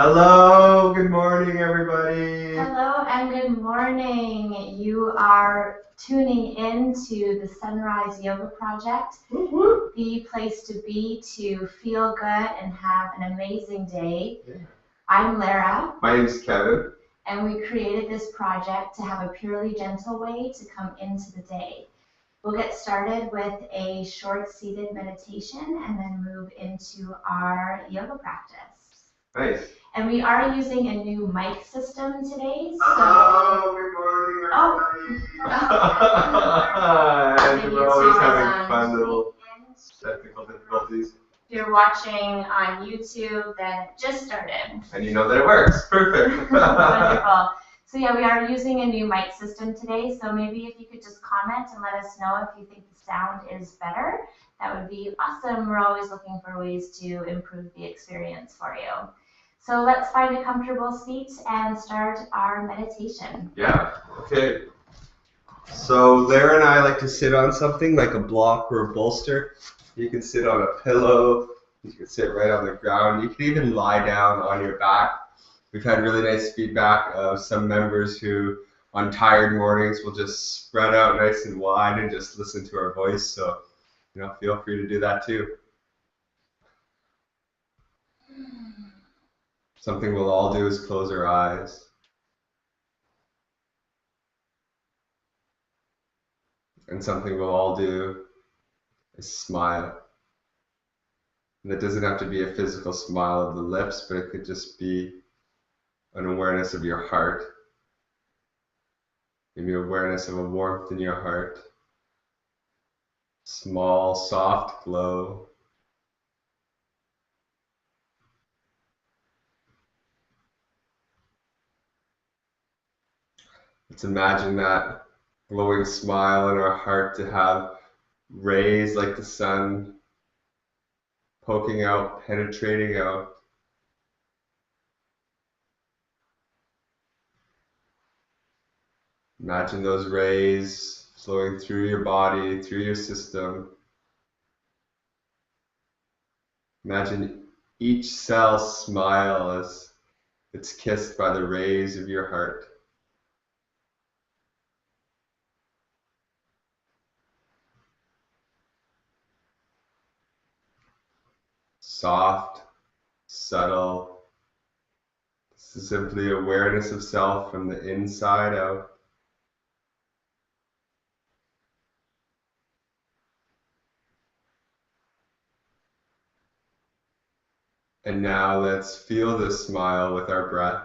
Hello, good morning, everybody. Hello and good morning. You are tuning in to the Sunrise Yoga Project, the place to be to feel good and have an amazing day. Yeah. I'm Lara. My name is Kevin. And we created this project to have a purely gentle way to come into the day. We'll get started with a short seated meditation and then move into our yoga practice. Nice. And we are using a new mic system today, so... Oh, good morning, everybody. And we're always having fun little technical difficulties. If you're watching on YouTube, then it just started. And you know that it works. Perfect. Wonderful. So yeah, we are using a new mic system today, so maybe if you could just comment and let us know if you think the sound is better, that would be awesome. We're always looking for ways to improve the experience for you. So let's find a comfortable seat and start our meditation. Yeah, okay. So Lara and I like to sit on something like a block or a bolster. You can sit on a pillow. You can sit right on the ground. You can even lie down on your back. We've had really nice feedback of some members who on tired mornings will just spread out nice and wide and just listen to our voice. So, feel free to do that too. Something we'll all do is close our eyes. And something we'll all do is smile. And it doesn't have to be a physical smile of the lips, but it could just be an awareness of your heart. Maybe awareness of a warmth in your heart. Small, soft glow. Let's imagine that glowing smile in our heart to have rays like the sun poking out, penetrating out. Imagine those rays flowing through your body, through your system. Imagine each cell smile as it's kissed by the rays of your heart. Soft, subtle. This is simply awareness of self from the inside out. And now let's feel this smile with our breath.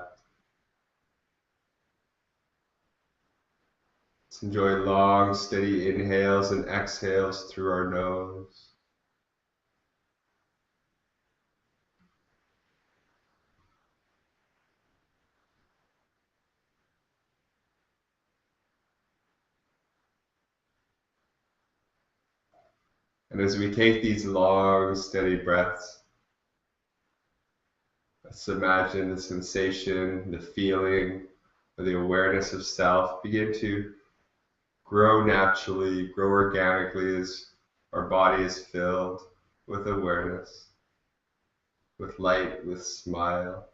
Let's enjoy long, steady inhales and exhales through our nose. And as we take these long, steady breaths, let's imagine the sensation, the feeling, or the awareness of self begin to grow naturally, grow organically as our body is filled with awareness, with light, with smile.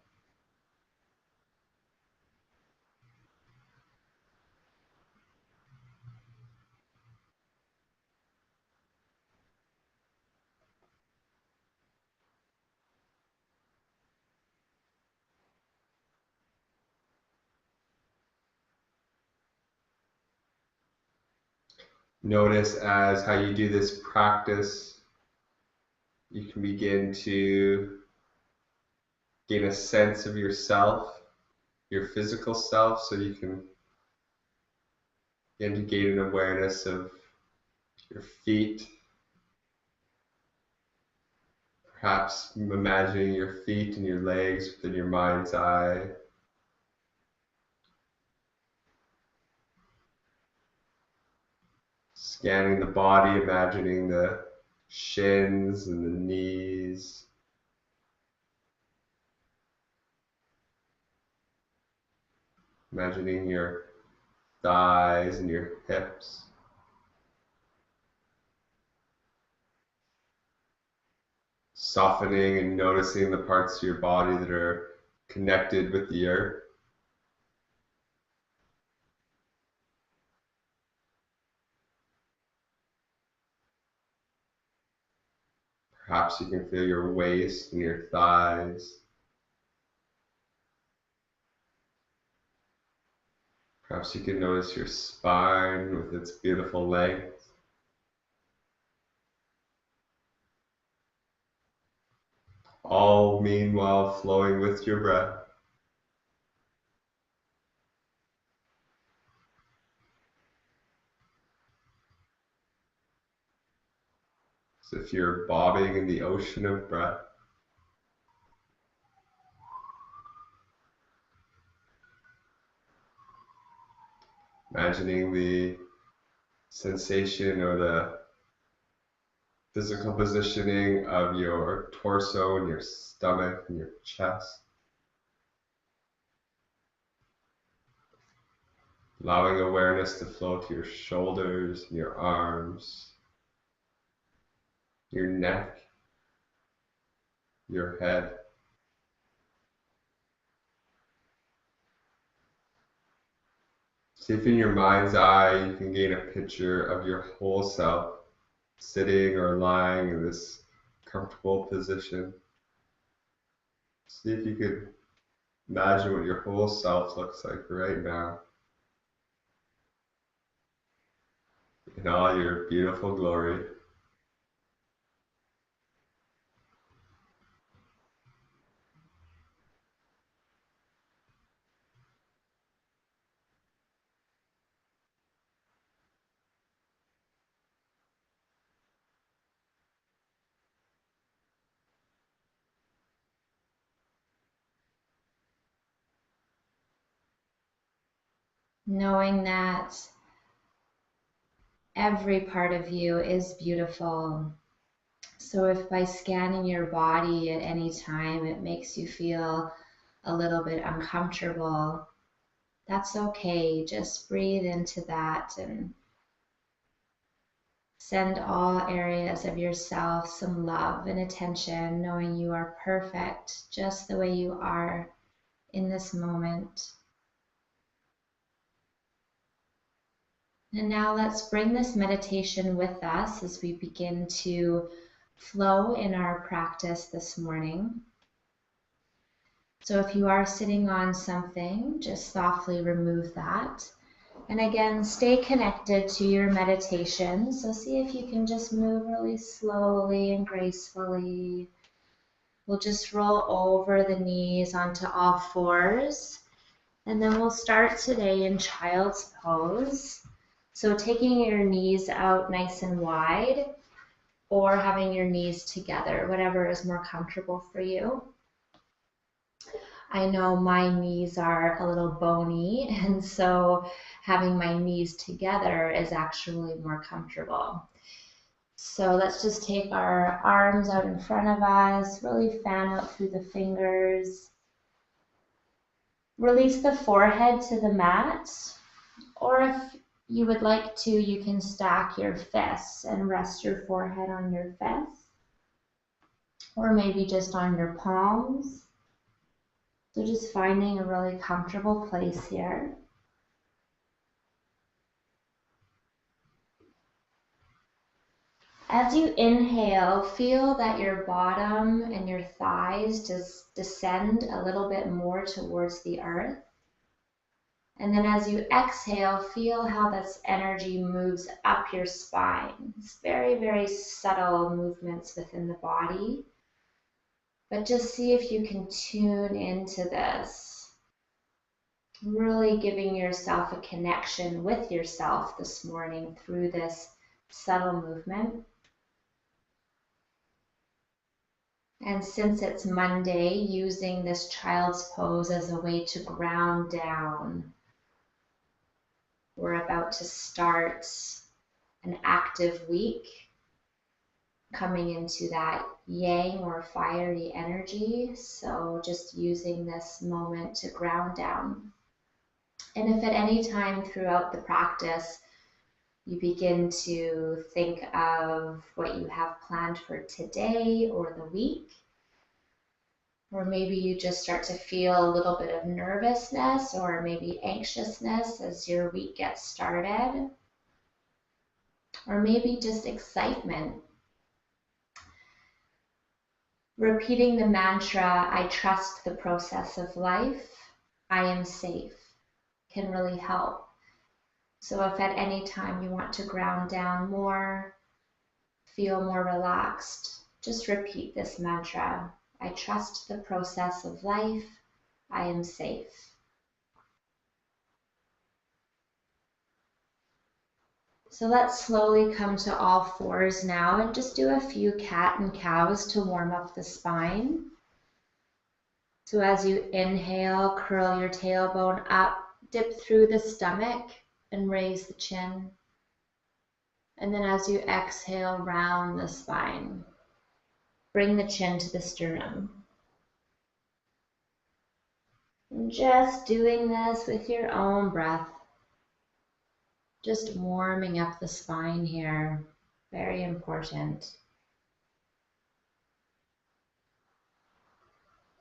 Notice as how you do this practice, you can begin to gain a sense of yourself, your physical self, so you can begin to gain an awareness of your feet, perhaps imagining your feet and your legs within your mind's eye. Scanning the body, imagining the shins and the knees. Imagining your thighs and your hips. Softening and noticing the parts of your body that are connected with the earth. Perhaps you can feel your waist and your thighs. Perhaps you can notice your spine with its beautiful length. All meanwhile flowing with your breath. As if you're bobbing in the ocean of breath. Imagining the sensation or the physical positioning of your torso and your stomach and your chest. Allowing awareness to flow to your shoulders and your arms, your neck, your head. See if in your mind's eye you can gain a picture of your whole self sitting or lying in this comfortable position. See if you could imagine what your whole self looks like right now in all your beautiful glory. Knowing that every part of you is beautiful. So if by scanning your body at any time it makes you feel a little bit uncomfortable, that's okay. Just breathe into that and send all areas of yourself some love and attention, knowing you are perfect just the way you are in this moment. And now let's bring this meditation with us as we begin to flow in our practice this morning. So if you are sitting on something, just softly remove that. And again, stay connected to your meditation. So see if you can just move really slowly and gracefully. We'll just roll over the knees onto all fours. And then we'll start today in child's pose. So taking your knees out nice and wide or having your knees together, whatever is more comfortable for you. I know my knees are a little bony, and so having my knees together is actually more comfortable. So let's just take our arms out in front of us, really fan out through the fingers. Release the forehead to the mat, or if you would like to, you can stack your fists and rest your forehead on your fists, or maybe just on your palms. So just finding a really comfortable place here. As you inhale, feel that your bottom and your thighs just descend a little bit more towards the earth. And then as you exhale, feel how this energy moves up your spine. It's very, very subtle movements within the body. But just see if you can tune into this. Really giving yourself a connection with yourself this morning through this subtle movement. And since it's Monday, using this child's pose as a way to ground down. We're about to start an active week, coming into that yang or fiery energy. So just using this moment to ground down. And if at any time throughout the practice, you begin to think of what you have planned for today or the week, Or maybe you just start to feel a little bit of nervousness or maybe anxiousness as your week gets started. Or maybe just excitement. Repeating the mantra, I trust the process of life, I am safe, can really help. So if at any time you want to ground down more, feel more relaxed, just repeat this mantra. I trust the process of life, I am safe. So let's slowly come to all fours now and just do a few cat and cows to warm up the spine. So as you inhale, curl your tailbone up, dip through the stomach and raise the chin. And then as you exhale, round the spine. Bring the chin to the sternum. And just doing this with your own breath. Just warming up the spine here. Very important.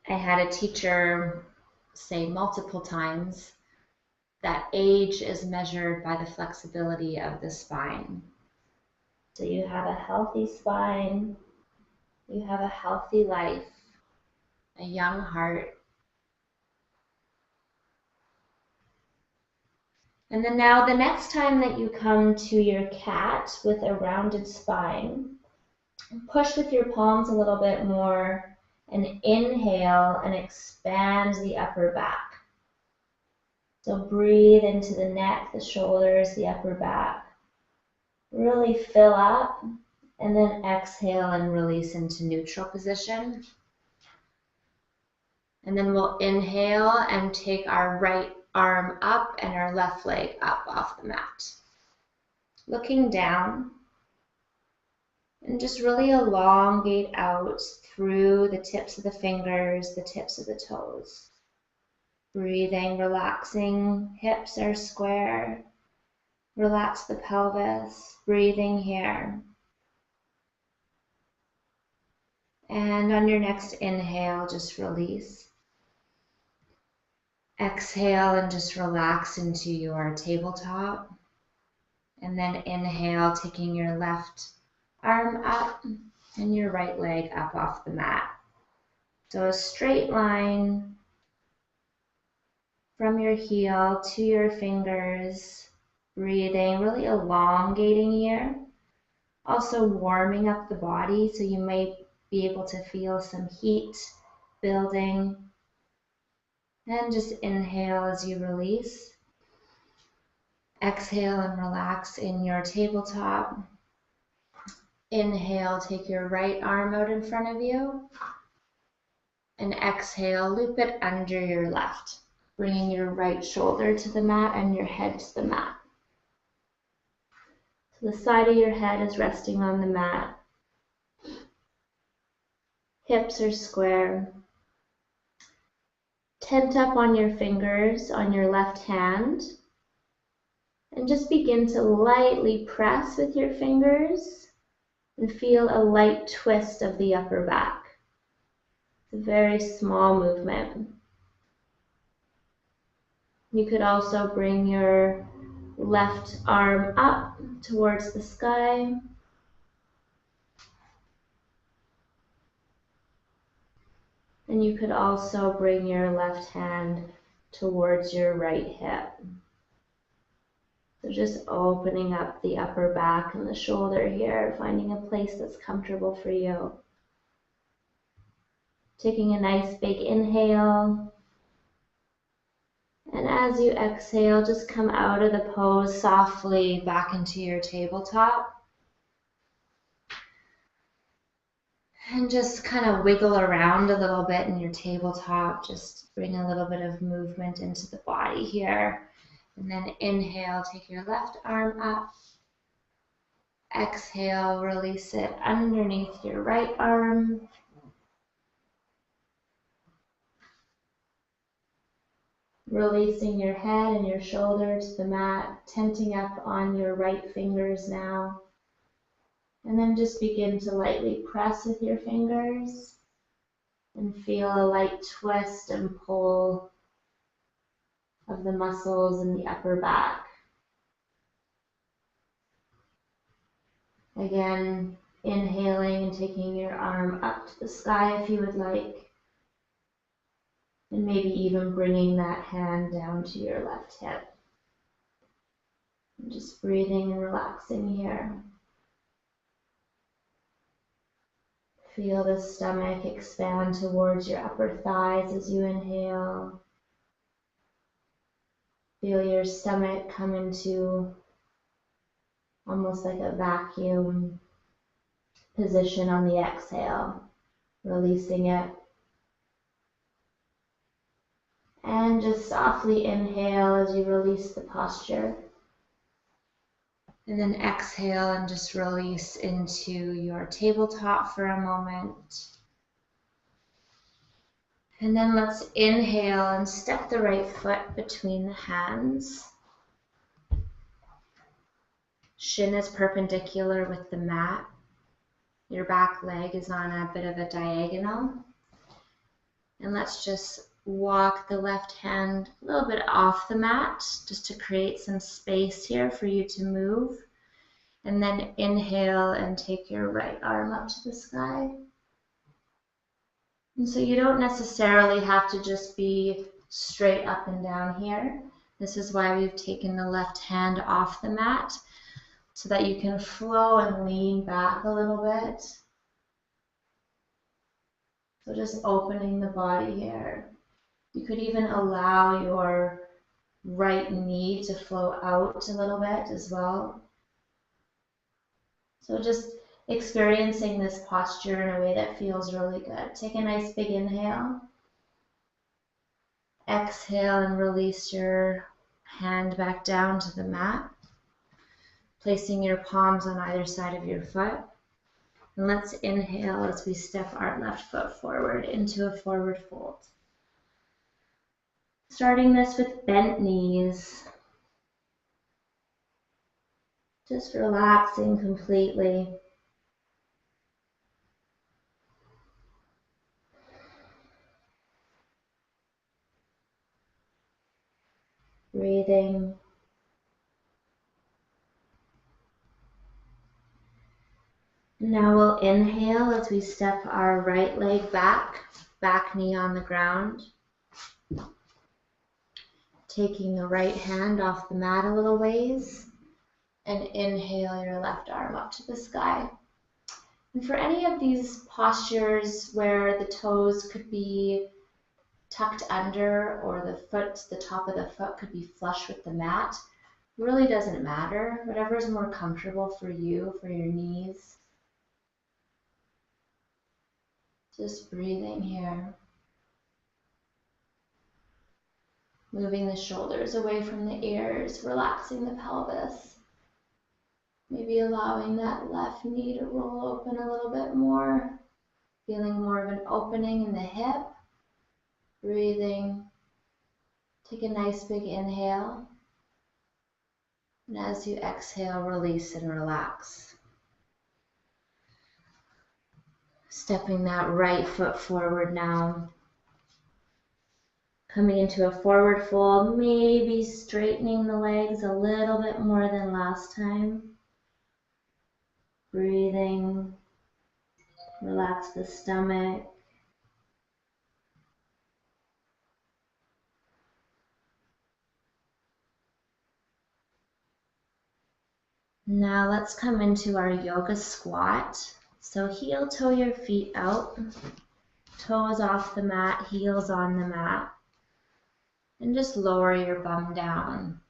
I had a teacher say multiple times that age is measured by the flexibility of the spine. So you have a healthy spine, you have a healthy life, a young heart. And then now the next time that you come to your cat with a rounded spine, push with your palms a little bit more and inhale and expand the upper back. So breathe into the neck, the shoulders, the upper back. Really fill up and then exhale and release into neutral position. And then we'll inhale and take our right arm up and our left leg up off the mat. Looking down and just really elongate out through the tips of the fingers, the tips of the toes. Breathing, relaxing, hips are square. Relax the pelvis, breathing here. And on your next inhale, just release. Exhale and just relax into your tabletop. And then inhale, taking your left arm up and your right leg up off the mat. So a straight line from your heel to your fingers, breathing, really elongating here. Also warming up the body, so you may be able to feel some heat building. And just inhale as you release. Exhale and relax in your tabletop. Inhale, take your right arm out in front of you. And exhale, loop it under your left, bringing your right shoulder to the mat and your head to the mat. So the side of your head is resting on the mat. Hips are square. Tent up on your fingers on your left hand. And just begin to lightly press with your fingers and feel a light twist of the upper back. It's a very small movement. You could also bring your left arm up towards the sky. And you could also bring your left hand towards your right hip. So just opening up the upper back and the shoulder here, finding a place that's comfortable for you. Taking a nice big inhale. And as you exhale, just come out of the pose softly back into your tabletop. And just kind of wiggle around a little bit in your tabletop. Just bring a little bit of movement into the body here. And then inhale, take your left arm up. Exhale, release it underneath your right arm. Releasing your head and your shoulder to the mat, tenting up on your right fingers now. And then just begin to lightly press with your fingers. And feel a light twist and pull of the muscles in the upper back. Again, inhaling and taking your arm up to the sky if you would like. And maybe even bringing that hand down to your left hip. And just breathing and relaxing here. Feel the stomach expand towards your upper thighs as you inhale. Feel your stomach come into almost like a vacuum position on the exhale, releasing it. And just softly inhale as you release the posture. And then exhale and just release into your tabletop for a moment. And then let's inhale and step the right foot between the hands. Shin is perpendicular with the mat. Your back leg is on a bit of a diagonal. And let's just walk the left hand a little bit off the mat just to create some space here for you to move. And then inhale and take your right arm up to the sky. And so you don't necessarily have to just be straight up and down here. This is why we've taken the left hand off the mat so that you can flow and lean back a little bit. So just opening the body here. You could even allow your right knee to flow out a little bit as well. So just experiencing this posture in a way that feels really good. Take a nice big inhale. Exhale and release your hand back down to the mat, placing your palms on either side of your foot. And let's inhale as we step our left foot forward into a forward fold. Starting this with bent knees. Just relaxing completely. Breathing. Now we'll inhale as we step our right leg back, back knee on the ground. Taking the right hand off the mat a little ways. And inhale your left arm up to the sky. And for any of these postures where the toes could be tucked under or the top of the foot could be flush with the mat, really doesn't matter. Whatever is more comfortable for you, for your knees. Just breathing here. Moving the shoulders away from the ears, relaxing the pelvis. Maybe allowing that left knee to roll open a little bit more. Feeling more of an opening in the hip. Breathing. Take a nice big inhale. And as you exhale, release and relax. Stepping that right foot forward now. Coming into a forward fold, maybe straightening the legs a little bit more than last time. Breathing, relax the stomach. Now let's come into our yoga squat. So heel toe your feet out, toes off the mat, heels on the mat. And just lower your bum down.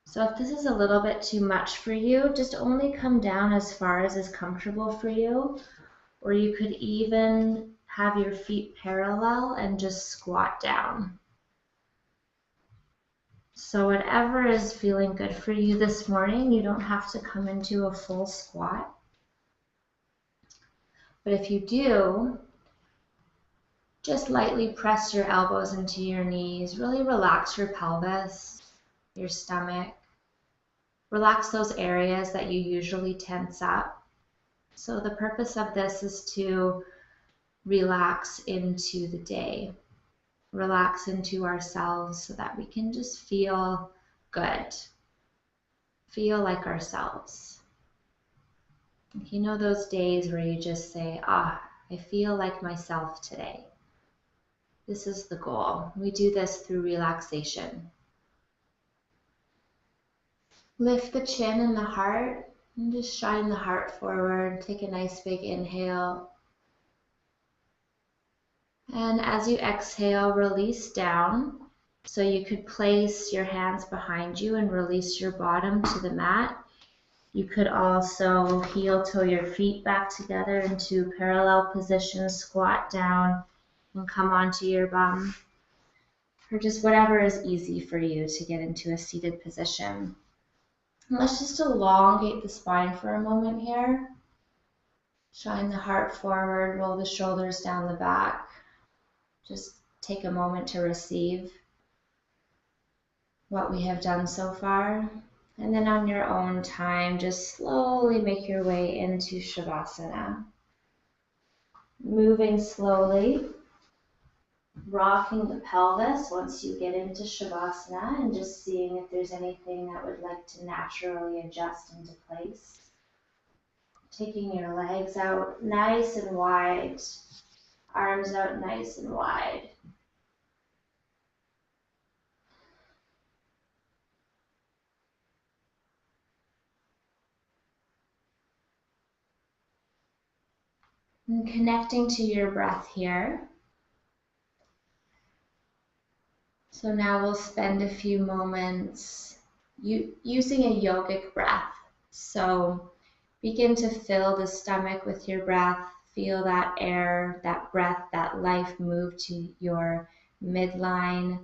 So if this is a little bit too much for you, just only come down as far as is comfortable for you. Or you could even have your feet parallel and just squat down. So whatever is feeling good for you this morning, you don't have to come into a full squat. But if you do, just lightly press your elbows into your knees. Really relax your pelvis, your stomach. Relax those areas that you usually tense up. So the purpose of this is to relax into the day, relax into ourselves so that we can just feel good, feel like ourselves. You know those days where you just say, I feel like myself today. This is the goal. We do this through relaxation. Lift the chin and the heart and just shine the heart forward. Take a nice big inhale. And as you exhale, release down. So you could place your hands behind you and release your bottom to the mat. You could also heel toe your feet back together into parallel position, squat down and come onto your bum. Or just whatever is easy for you to get into a seated position. And let's just elongate the spine for a moment here. Shine the heart forward, roll the shoulders down the back. Just take a moment to receive what we have done so far. And then on your own time, just slowly make your way into Shavasana. Moving slowly, rocking the pelvis once you get into Shavasana and just seeing if there's anything that would like to naturally adjust into place. Taking your legs out nice and wide, arms out nice and wide. And connecting to your breath here. So now we'll spend a few moments using a yogic breath. So begin to fill the stomach with your breath. Feel that air, that breath, that life move to your midline,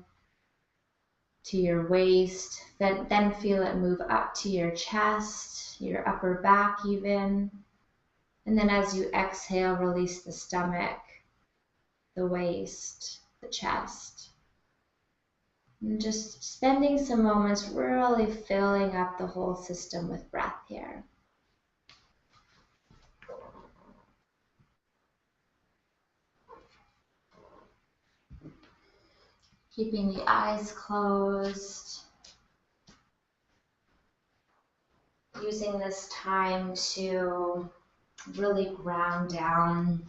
to your waist. Then feel it move up to your chest, your upper back even. And then as you exhale, release the stomach, the waist, the chest. And just spending some moments really filling up the whole system with breath here. Keeping the eyes closed. Using this time to really ground down.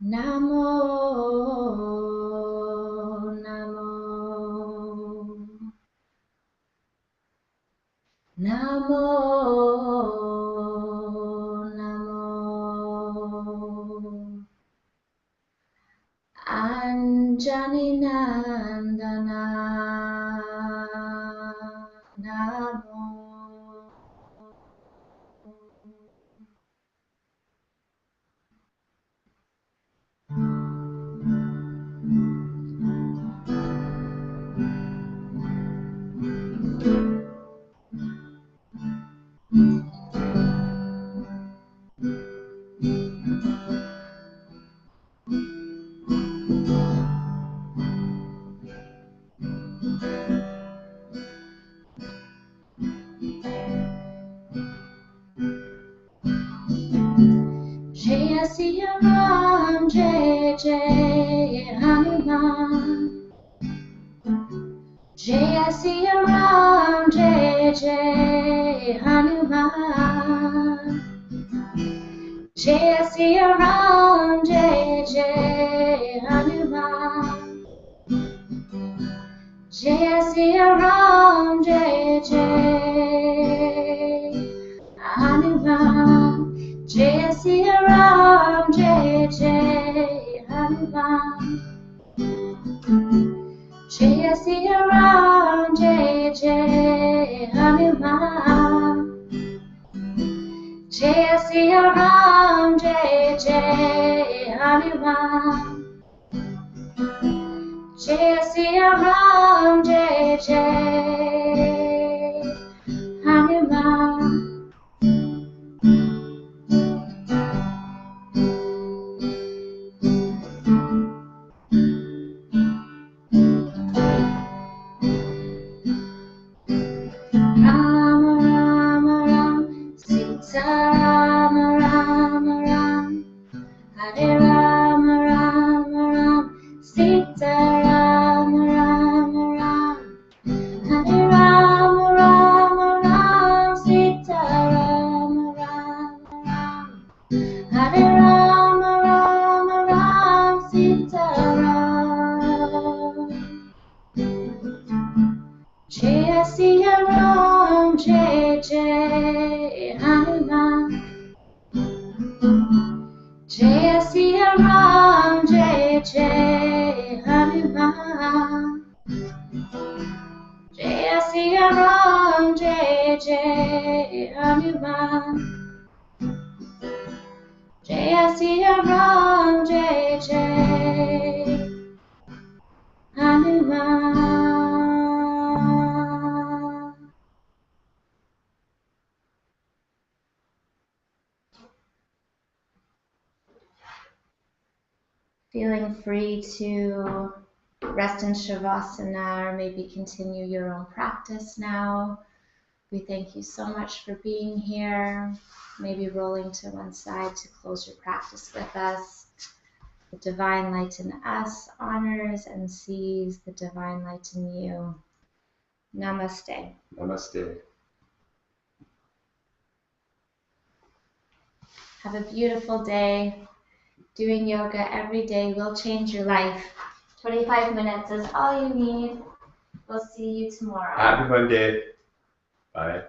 Namo, Namo, Namo, Namo, Anjani Nandana, Namo. Jai Siya Ram, Jai Jai Hanuman. Jai Siya Ram, Jai Jai Hanuman. Jai Siya Ram, Jai Jai Hanuman. Jai Siya Ram, Jai Jai Hanuman. Jai Siya Ram, Jai Jai Hanuman. Jai Siya Ram, Jai Jai Hanuman. Jai Siya Ram, Jai Jai Hanuman. Jai Siya Ram, Jai Jai Hanuman. Rama Rama Ram, Sita Rama Rama Ram, Hare Rama Rama Ram, Sita Rama Rama Ram, Hare Rama Rama Ram, Sita Rama Rama Ram, Hare Rama Rama Ram, Sita Ram. Jai Siya Ram, Jai Jai Hanuman. Jai Siya Ram, Jai Jai Hanuman. Jai Siya Ram, Jai Jai Hanuman. Jai Siya Ram, Jai Jai Hanuman. Feeling free to rest in Shavasana or maybe continue your own practice now. We thank you so much for being here. Maybe rolling to one side to close your practice with us. The divine light in us honors and sees the divine light in you. Namaste. Namaste. Have a beautiful day. Doing yoga every day will change your life. 25 minutes is all you need. We'll see you tomorrow. Happy Monday. Bye.